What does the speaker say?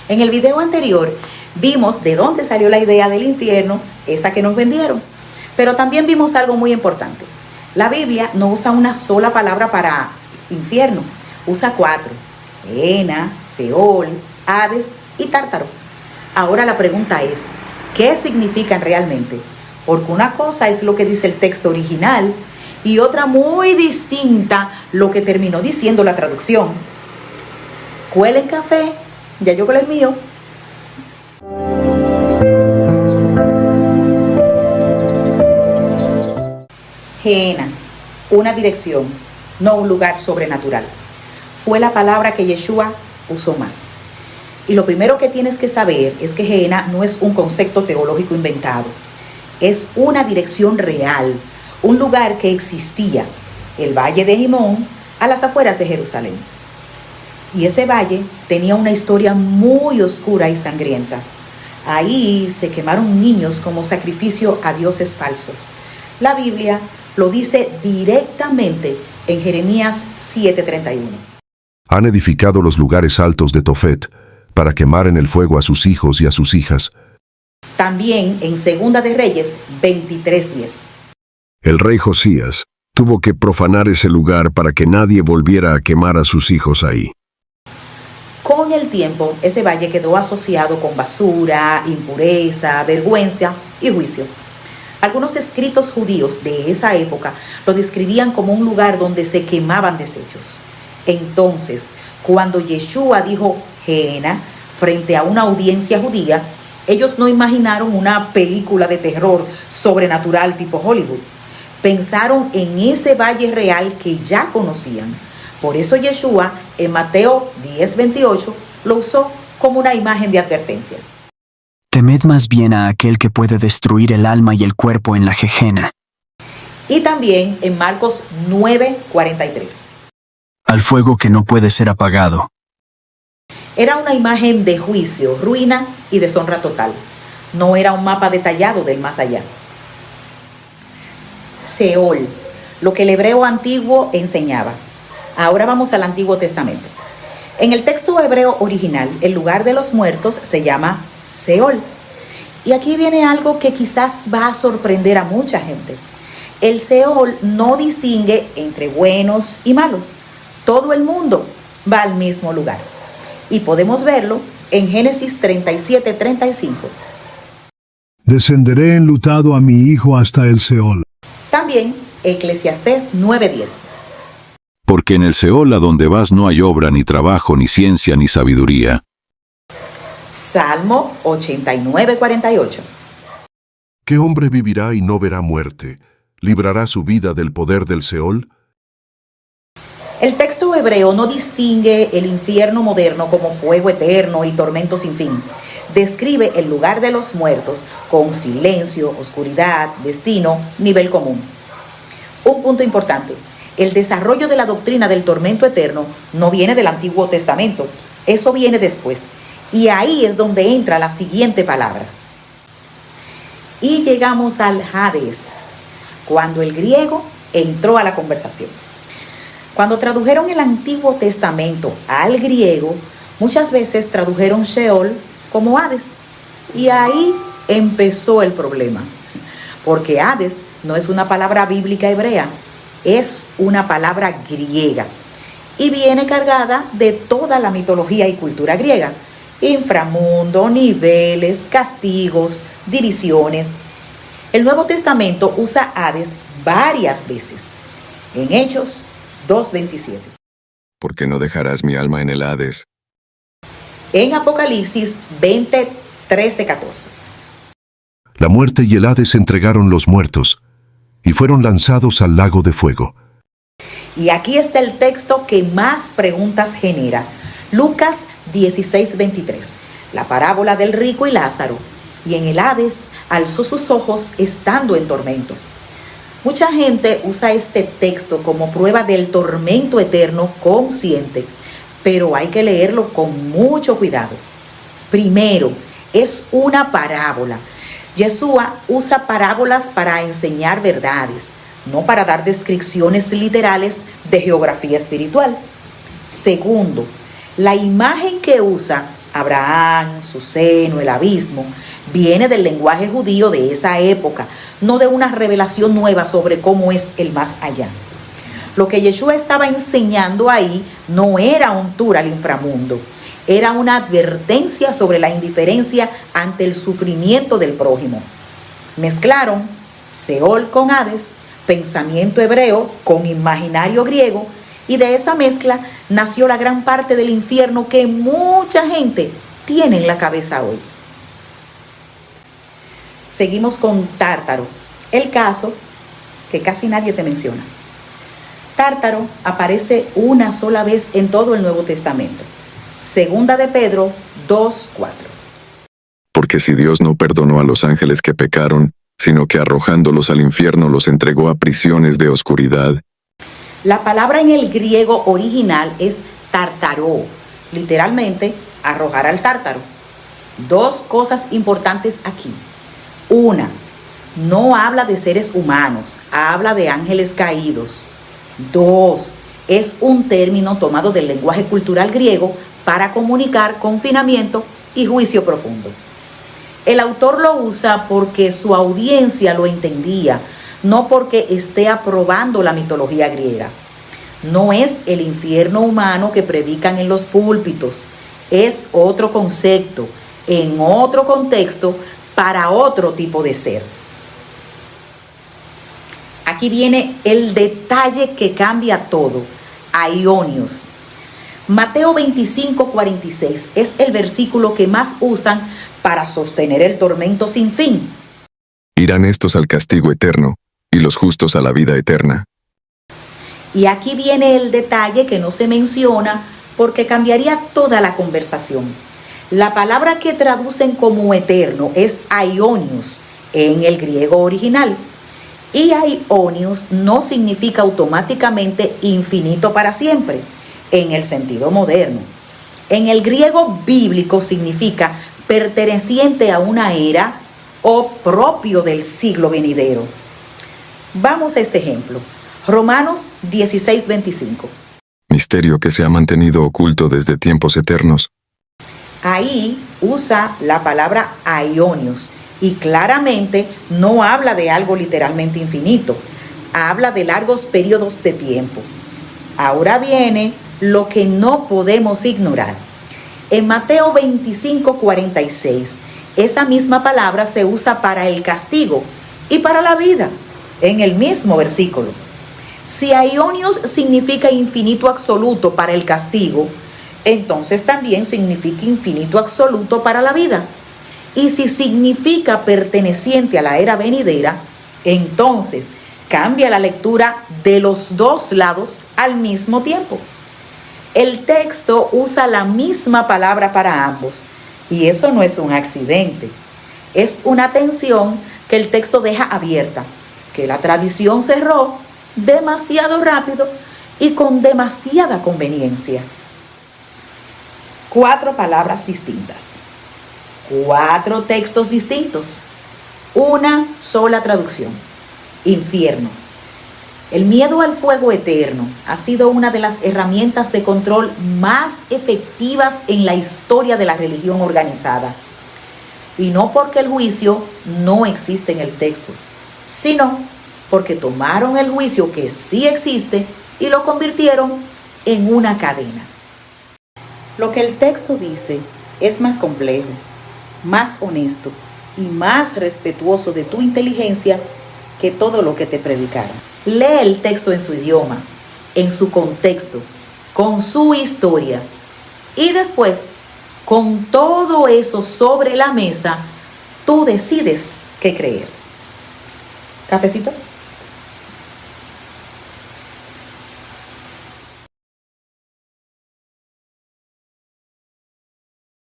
En el video anterior vimos de dónde salió la idea del infierno, esa que nos vendieron. Pero también vimos algo muy importante. La Biblia no usa una sola palabra para infierno, usa 4: Gehenna, Seol, Hades y Tártaro. Ahora la pregunta es, ¿qué significan realmente? Porque una cosa es lo que dice el texto original y otra muy distinta lo que terminó diciendo la traducción. Cuelen café, ya yo con el mío. Gehenna, una dirección, no un lugar sobrenatural. Fue la palabra que Yeshua usó más. Y lo primero que tienes que saber es que Gehenna no es un concepto teológico inventado. Es una dirección real, un lugar que existía, el valle de Himón, a las afueras de Jerusalén. Y ese valle tenía una historia muy oscura y sangrienta. Ahí se quemaron niños como sacrificio a dioses falsos. La Biblia lo dice directamente en Jeremías 7:31. Han edificado los lugares altos de Tofet para quemar en el fuego a sus hijos y a sus hijas. También en Segunda de Reyes 23:10. El rey Josías tuvo que profanar ese lugar para que nadie volviera a quemar a sus hijos ahí. Con el tiempo, ese valle quedó asociado con basura, impureza, vergüenza y juicio. Algunos escritos judíos de esa época lo describían como un lugar donde se quemaban desechos. Entonces, cuando Yeshua dijo Gehenna frente a una audiencia judía, ellos no imaginaron una película de terror sobrenatural tipo Hollywood. Pensaron en ese valle real que ya conocían. Por eso Yeshua en Mateo 10:28 lo usó como una imagen de advertencia. Temed más bien a aquel que puede destruir el alma y el cuerpo en la Gehenna. Y también en Marcos 9:43. Al fuego que no puede ser apagado. Era una imagen de juicio, ruina y deshonra total. No era un mapa detallado del más allá. Seol, lo que el hebreo antiguo enseñaba. Ahora vamos al Antiguo Testamento. En el texto hebreo original, el lugar de los muertos se llama Seol. Y aquí viene algo que quizás va a sorprender a mucha gente. El Seol no distingue entre buenos y malos. Todo el mundo va al mismo lugar. Y podemos verlo en Génesis 37:35. Descenderé enlutado a mi hijo hasta el Seol. También Eclesiastés 9:10. Porque en el Seol a donde vas no hay obra, ni trabajo, ni ciencia, ni sabiduría. Salmo 89:48. ¿Qué hombre vivirá y no verá muerte? ¿Librará su vida del poder del Seol? El texto hebreo no distingue el infierno moderno como fuego eterno y tormento sin fin. Describe el lugar de los muertos con silencio, oscuridad, destino, nivel común. Un punto importante. El desarrollo de la doctrina del tormento eterno no viene del Antiguo Testamento. Eso viene después. Y ahí es donde entra la siguiente palabra. Y llegamos al Hades, cuando el griego entró a la conversación. Cuando tradujeron el Antiguo Testamento al griego, muchas veces tradujeron Sheol como Hades. Y ahí empezó el problema. Porque Hades no es una palabra bíblica hebrea, es una palabra griega. Y viene cargada de toda la mitología y cultura griega. Inframundo, niveles, castigos, divisiones. El Nuevo Testamento usa Hades varias veces. En Hechos 2:27. ¿Por qué no dejarás mi alma en el Hades? En Apocalipsis 20:13-14. La muerte y el Hades entregaron los muertos y fueron lanzados al lago de fuego. Y aquí está el texto que más preguntas genera. Lucas 16:23. La parábola del rico y Lázaro. Y en el Hades alzó sus ojos estando en tormentos. Mucha gente usa este texto como prueba del tormento eterno consciente, pero hay que leerlo con mucho cuidado. Primero, es una parábola. Yeshua usa parábolas para enseñar verdades, no para dar descripciones literales de geografía espiritual. Segundo, la imagen que usa Abraham, su seno, el abismo, viene del lenguaje judío de esa época, no de una revelación nueva sobre cómo es el más allá. Lo que Yeshua estaba enseñando ahí no era un tour al inframundo, era una advertencia sobre la indiferencia ante el sufrimiento del prójimo. Mezclaron Seol con Hades, pensamiento hebreo con imaginario griego, y de esa mezcla nació la gran parte del infierno que mucha gente tiene en la cabeza hoy. Seguimos con Tártaro, el caso que casi nadie te menciona. Tártaro aparece una sola vez en todo el Nuevo Testamento. Segunda de Pedro 2:4. Porque si Dios no perdonó a los ángeles que pecaron, sino que arrojándolos al infierno los entregó a prisiones de oscuridad. La palabra en el griego original es tartaró, literalmente arrojar al tártaro. Dos cosas importantes aquí. Una, no habla de seres humanos, habla de ángeles caídos. Dos, es un término tomado del lenguaje cultural griego para comunicar confinamiento y juicio profundo. El autor lo usa porque su audiencia lo entendía, no porque esté aprobando la mitología griega. No es el infierno humano que predican en los púlpitos, es otro concepto, en otro contexto, para otro tipo de ser. Aquí viene el detalle que cambia todo, aionios. Mateo 25:46 es el versículo que más usan para sostener el tormento sin fin. Irán estos al castigo eterno, y los justos a la vida eterna. Y aquí viene el detalle que no se menciona porque cambiaría toda la conversación. La palabra que traducen como eterno es aionios en el griego original. Y aionios no significa automáticamente infinito para siempre, en el sentido moderno. En el griego bíblico significa perteneciente a una era o propio del siglo venidero. Vamos a este ejemplo. Romanos 16:25. Misterio que se ha mantenido oculto desde tiempos eternos. Ahí usa la palabra aionios y claramente no habla de algo literalmente infinito, habla de largos periodos de tiempo. Ahora viene lo que no podemos ignorar. En Mateo 25:46, esa misma palabra se usa para el castigo y para la vida, en el mismo versículo. Si aionios significa infinito absoluto para el castigo, entonces también significa infinito absoluto para la vida. Y si significa perteneciente a la era venidera, entonces cambia la lectura de los dos lados al mismo tiempo. El texto usa la misma palabra para ambos, y eso no es un accidente. Es una tensión que el texto deja abierta, que la tradición cerró demasiado rápido y con demasiada conveniencia. 4 palabras distintas, 4 textos distintos, una sola traducción: infierno. El miedo al fuego eterno ha sido una de las herramientas de control más efectivas en la historia de la religión organizada. Y no porque el juicio no existe en el texto, sino porque tomaron el juicio que sí existe y lo convirtieron en una cadena. Lo que el texto dice es más complejo, más honesto y más respetuoso de tu inteligencia que todo lo que te predicaron. Lee el texto en su idioma, en su contexto, con su historia, y después, con todo eso sobre la mesa, tú decides qué creer. ¿Cafecito?